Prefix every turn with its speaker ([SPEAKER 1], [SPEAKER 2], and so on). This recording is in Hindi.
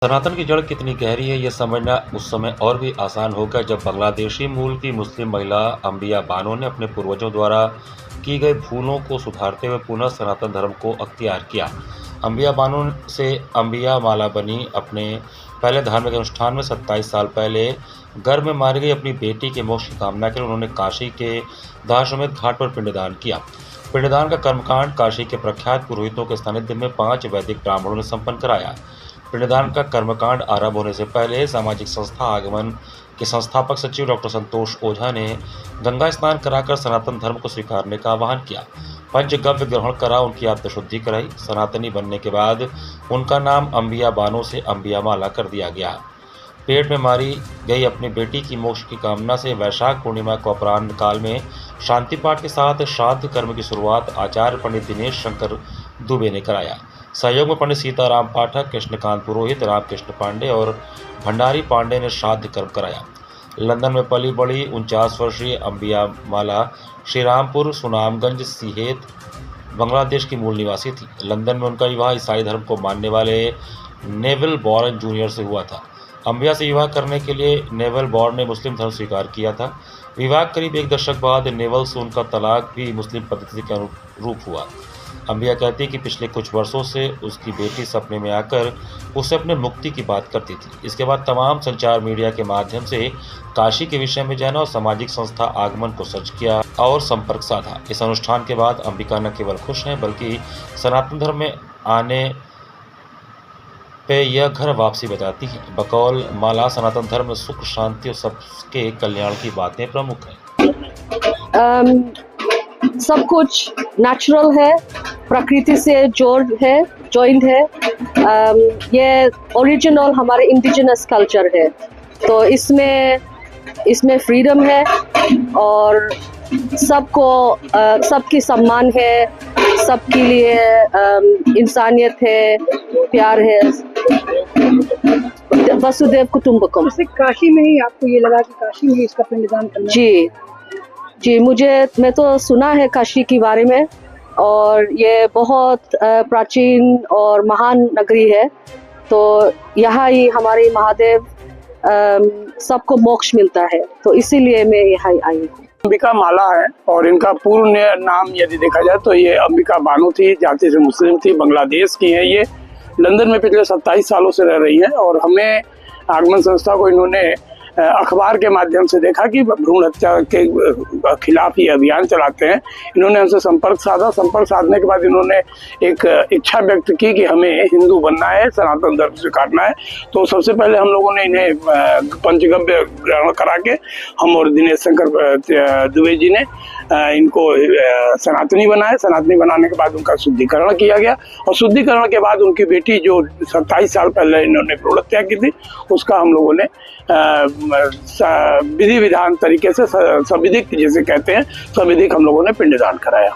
[SPEAKER 1] सनातन की जड़ कितनी गहरी है ये समझना उस समय और भी आसान होगा जब बांग्लादेशी मूल की मुस्लिम महिला अंबिया बानो ने अपने पूर्वजों द्वारा की गई भूलों को सुधारते हुए पुनः सनातन धर्म को अख्तियार किया। अंबिया बानो से अंबिया माला बनी। अपने पहले धार्मिक अनुष्ठान में 27 साल पहले गर्भ में मारी गई अपनी बेटी के मोक्ष की कामना के लिए उन्होंने काशी के दाश्वमेध घाट पर पिंडदान किया। पिंडदान का कर्मकांड काशी के प्रख्यात पुरोहितों के सानिध्य में 5 वैदिक ब्राह्मणों ने संपन्न कराया। पिंडदान का कर्मकांड आरंभ होने से पहले सामाजिक संस्था आगमन के संस्थापक सचिव डॉक्टर संतोष ओझा ने गंगा स्नान कराकर सनातन धर्म को स्वीकारने का आह्वान किया। पंचगव्य ग्रहण करा, उनकी आत्मशुद्धि कराई। सनातनी बनने के बाद उनका नाम अंबिया बानो से अंबिया माला कर दिया गया। पेट में मारी गई अपनी बेटी की मोक्ष की कामना से वैशाख पूर्णिमा को अपराह्न काल में शांति पाठ के साथ श्राद्ध कर्म की शुरुआत आचार्य पंडित दिनेश शंकर दुबे ने कराया। सहयोग में पंडित सीताराम पाठक, कृष्णकांत पुरोहित, रामकृष्ण पांडे और भंडारी पांडे ने श्राद्ध कर्म कराया। लंदन में पली बड़ी 49 वर्षीय अंबिया माला श्रीरामपुर सुनामगंज सीहेत बांग्लादेश की मूल निवासी थी। लंदन में उनका विवाह ईसाई धर्म को मानने वाले नेविल बॉर्न जूनियर से हुआ था। अंबिया से विवाह करने के लिए नेविल बॉर्न ने मुस्लिम धर्म स्वीकार किया था। विवाह करीब 1 दशक बाद नेवल से उनका तलाक भी मुस्लिम पद्धति के अनुरूप हुआ। अंबिया कहती कि पिछले कुछ वर्षों से उसकी बेटी सपने में आकर उसे अपने मुक्ति की बात करती थी। इसके बाद तमाम संचार मीडिया के माध्यम से काशी के विषय में जाना और सामाजिक संस्था आगमन को सर्च किया और संपर्क साधा। इस अनुष्ठान के बाद अंबिका न केवल खुश हैं बल्कि सनातन धर्म में आने पे यह घर वापसी बताती है। बकौल माला सनातन धर्म में सुख, शांति और सबके कल्याण की बातें प्रमुख हैं।
[SPEAKER 2] सब कुछ नेचुरल है, प्रकृति से जॉइंट है। ये ओरिजिनल हमारे इंडिजिनस कल्चर है, तो इसमें फ्रीडम है और सबकी सम्मान है, सबके लिए इंसानियत है, प्यार है। वसुदेव कुटुंबकम।
[SPEAKER 3] काशी में ही आपको ये लगा कि काशी में ही इसका पिंडदान करना?
[SPEAKER 2] जी, मैं तो सुना है काशी के बारे में, और ये बहुत प्राचीन और महान नगरी है। तो यहाँ ही हमारे महादेव सबको मोक्ष मिलता है, तो इसीलिए मैं यहाँ आई हूँ।
[SPEAKER 4] अंबिका माला है और इनका पूर्ण नाम यदि देखा जाए तो ये अंबिका बानो थी, जाति से मुस्लिम थी, बांग्लादेश की है। ये लंदन में पिछले 27 सालों से रह रही हैं और हमें आगमन संस्था को इन्होंने अखबार के माध्यम से देखा कि भ्रूण हत्या के खिलाफ ये अभियान चलाते हैं। इन्होंने हमसे संपर्क साधने के बाद इन्होंने एक इच्छा व्यक्त की कि हमें हिंदू बनना है, सनातन धर्म स्वीकारना है। तो सबसे पहले हम लोगों ने इन्हें पंचगव्य ग्रहण करा के हम और दिनेश शंकर दुबे जी ने इनको सनातनी बनाए। सनातनी बनाने के बाद उनका शुद्धिकरण किया गया और शुद्धिकरण के बाद उनकी बेटी जो 27 साल पहले इन्होंने भ्रूण हत्या की थी उसका हम लोगों ने विधि विधान तरीके से सविधिक जिसे कहते हैं सविधिक हम लोगों ने पिंडदान कराया।